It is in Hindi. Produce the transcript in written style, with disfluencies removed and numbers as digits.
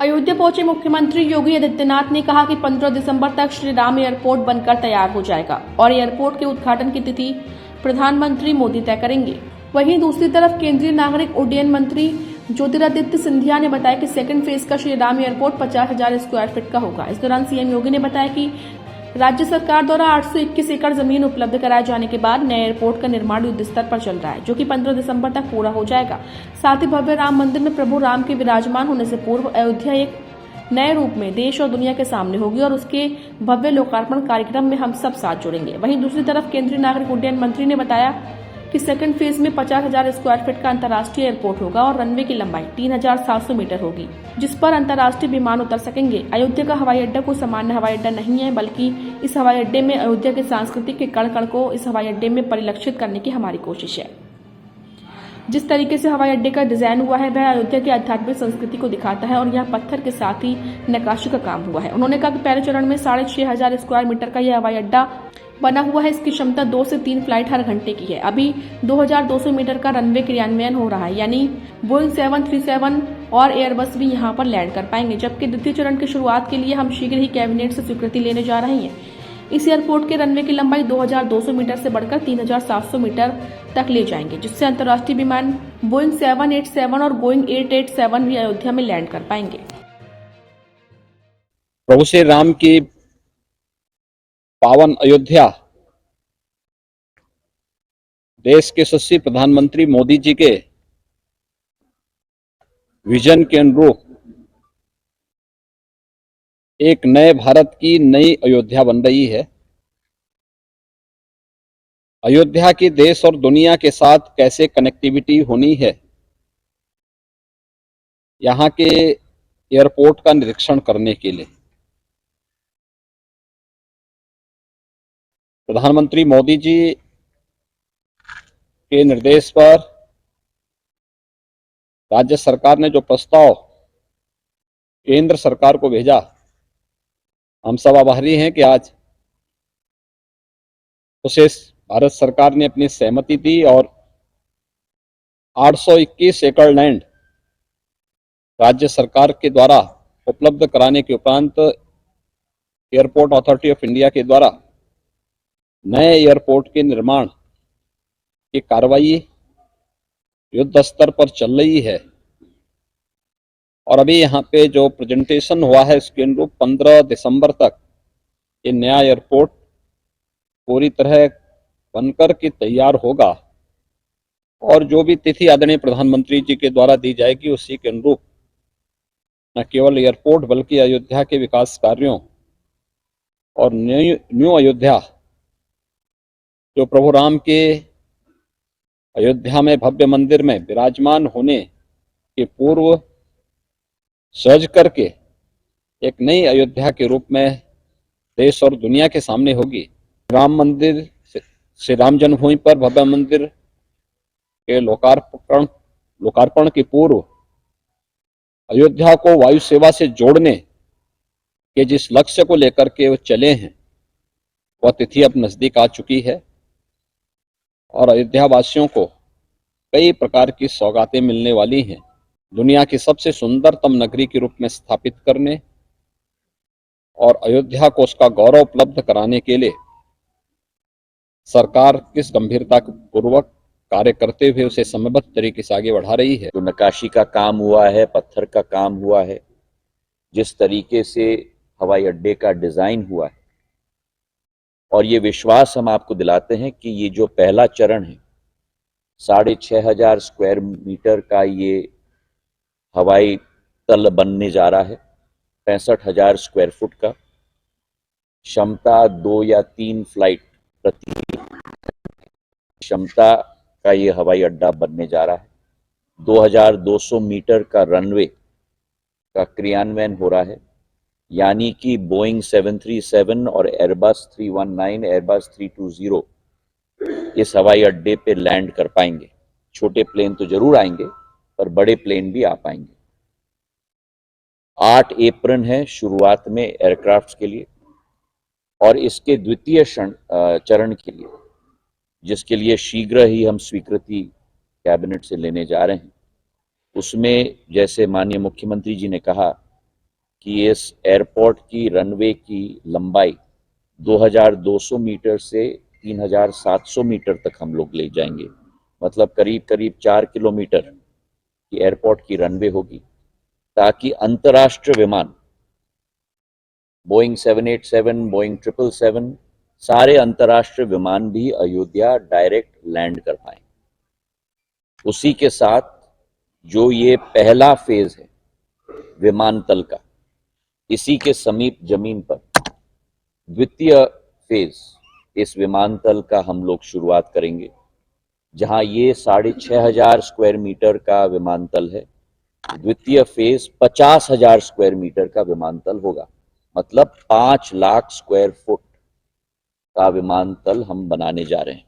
अयोध्या पहुंचे मुख्यमंत्री योगी आदित्यनाथ ने कहा कि 15 दिसंबर तक श्री राम एयरपोर्ट बनकर तैयार हो जाएगा और एयरपोर्ट के उद्घाटन की तिथि प्रधानमंत्री मोदी तय करेंगे। वहीं दूसरी तरफ केंद्रीय नागरिक उड्डयन मंत्री ज्योतिरादित्य सिंधिया ने बताया कि सेकंड फेज का Shri Ram airport 50,000 square feet का होगा। इस दौरान सीएम योगी ने बताया कि राज्य सरकार द्वारा 821 एकड़ जमीन उपलब्ध कराए जाने के बाद नए एयरपोर्ट का निर्माण युद्ध स्तर पर चल रहा है, जो कि 15 दिसंबर तक पूरा हो जाएगा। साथ ही भव्य राम मंदिर में प्रभु राम के विराजमान होने से पूर्व अयोध्या एक नए रूप में देश और दुनिया के सामने होगी और उसके भव्य लोकार्पण कार्यक्रम में हम सब साथ जुड़ेंगे। वहीं दूसरी तरफ केंद्रीय नागरिक उड्डयन मंत्री ने बताया कि सेकंड फेज में 50,000 स्क्वायर फीट का अंतर्राष्ट्रीय एयरपोर्ट होगा और रनवे की लंबाई 3,700 मीटर होगी, जिस पर अंतर्राष्ट्रीय विमान उतर सकेंगे। अयोध्या का हवाई अड्डा कोई सामान्य हवाई अड्डा नहीं है, बल्कि इस हवाई अड्डे में अयोध्या के सांस्कृतिक के कण कण को इस हवाई अड्डे में परिलक्षित करने की हमारी कोशिश है। जिस तरीके से हवाई अड्डे का डिजाइन हुआ है वह अयोध्या की आध्यात्मिक संस्कृति को दिखाता है और यह पत्थर के साथ ही नक्काशी का काम हुआ है। उन्होंने कहा कि पहले चरण में 6,500 स्क्वायर मीटर का यह हवाई अड्डा बना हुआ है। इसकी क्षमता 2 से 3 फ्लाइट हर घंटे की है। अभी 2,200 मीटर का रनवे क्रियान्वयन हो रहा है, यानी बोइंग 737 और एयरबस भी यहां पर लैंड कर पाएंगे। जबकि द्वितीय चरण की शुरुआत के लिए हम शीघ्र ही कैबिनेट से स्वीकृति लेने जा रहे हैं। इस एयरपोर्ट के रनवे की लंबाई 2,200 मीटर से बढ़कर 3,700 मीटर तक ले जाएंगे, जिससे अंतर्राष्ट्रीय विमान बोइंग 787 और बोइंग 887 भी अयोध्या में लैंड कर पाएंगे। प्रभु श्री राम की पावन अयोध्या देश के यशस्वी प्रधानमंत्री मोदी जी के विजन के अनुरूप एक नए भारत की नई अयोध्या बन रही है। अयोध्या की देश और दुनिया के साथ कैसे कनेक्टिविटी होनी है, यहाँ के एयरपोर्ट का निरीक्षण करने के लिए प्रधानमंत्री मोदी जी के निर्देश पर राज्य सरकार ने जो प्रस्ताव केंद्र सरकार को भेजा, हम सब आभारी हैं कि आज उसे भारत सरकार ने अपनी सहमति दी और 821 एकड़ लैंड राज्य सरकार के द्वारा उपलब्ध कराने के उपरांत एयरपोर्ट अथॉरिटी ऑफ इंडिया के द्वारा नए एयरपोर्ट के निर्माण की कार्रवाई युद्ध स्तर पर चल रही है। और अभी यहाँ पे जो प्रेजेंटेशन हुआ है इसके अनुरूप 15 दिसंबर तक ये नया एयरपोर्ट पूरी तरह बनकर के तैयार होगा और जो भी तिथि आदरणीय प्रधानमंत्री जी के द्वारा दी जाएगी उसी के अनुरूप न केवल एयरपोर्ट बल्कि अयोध्या के विकास कार्यों और न्यू अयोध्या जो प्रभु राम के अयोध्या में भव्य मंदिर में विराजमान होने के पूर्व सज करके एक नई अयोध्या के रूप में देश और दुनिया के सामने होगी। राम मंदिर श्री राम जन्मभूमि पर भव्य मंदिर के लोकार्पण के पूर्व अयोध्या को वायु सेवा से जोड़ने के जिस लक्ष्य को लेकर के वो चले हैं वह तिथि अब नजदीक आ चुकी है और अयोध्या वासियों को कई प्रकार की सौगातें मिलने वाली हैं। दुनिया की सबसे सुंदरतम नगरी के रूप में स्थापित करने और अयोध्या को उसका गौरव उपलब्ध कराने के लिए सरकार किस गंभीरता पूर्वक कार्य करते हुए उसे समयबद्ध तरीके से आगे बढ़ा रही है। जो नक्काशी का काम हुआ है, पत्थर का काम हुआ है, जिस तरीके से हवाई अड्डे का डिजाइन हुआ है, और ये विश्वास हम आपको दिलाते हैं कि ये जो पहला चरण है 6,500 स्क्वायर मीटर का ये हवाई तल बनने जा रहा है, 65,000 स्क्वायर फुट का, क्षमता 2 या 3 फ्लाइट प्रति क्षमता का ये हवाई अड्डा बनने जा रहा है। 2,200 मीटर का रनवे का क्रियान्वयन हो रहा है, यानी कि बोइंग 737 और एयरबस 319, एयरबस 320 इस हवाई अड्डे पे लैंड कर पाएंगे। छोटे प्लेन तो जरूर आएंगे पर बड़े प्लेन भी आ पाएंगे। 8 एप्रन है शुरुआत में एयरक्राफ्ट्स के लिए और इसके द्वितीय चरण के लिए, जिसके लिए शीघ्र ही हम स्वीकृति कैबिनेट से लेने जा रहे हैं, उसमें जैसे माननीय मुख्यमंत्री जी ने कहा कि इस एयरपोर्ट की रनवे की लंबाई 2200 मीटर से 3700 मीटर तक हम लोग ले जाएंगे। मतलब करीब करीब 4 किलोमीटर की एयरपोर्ट की रनवे होगी, ताकि अंतर्राष्ट्रीय विमान बोइंग 787, बोइंग 777, सारे अंतर्राष्ट्रीय विमान भी अयोध्या डायरेक्ट लैंड कर पाए। उसी के साथ जो ये पहला फेज है विमानतल का, इसी के समीप जमीन पर द्वितीय फेज इस विमानतल का हम लोग शुरुआत करेंगे, जहां ये 6,500 स्क्वायर मीटर का विमानतल है। द्वितीय फेज 50,000 स्क्वायर मीटर का विमानतल होगा। मतलब 5 लाख स्क्वायर फुट का विमानतल हम बनाने जा रहे हैं।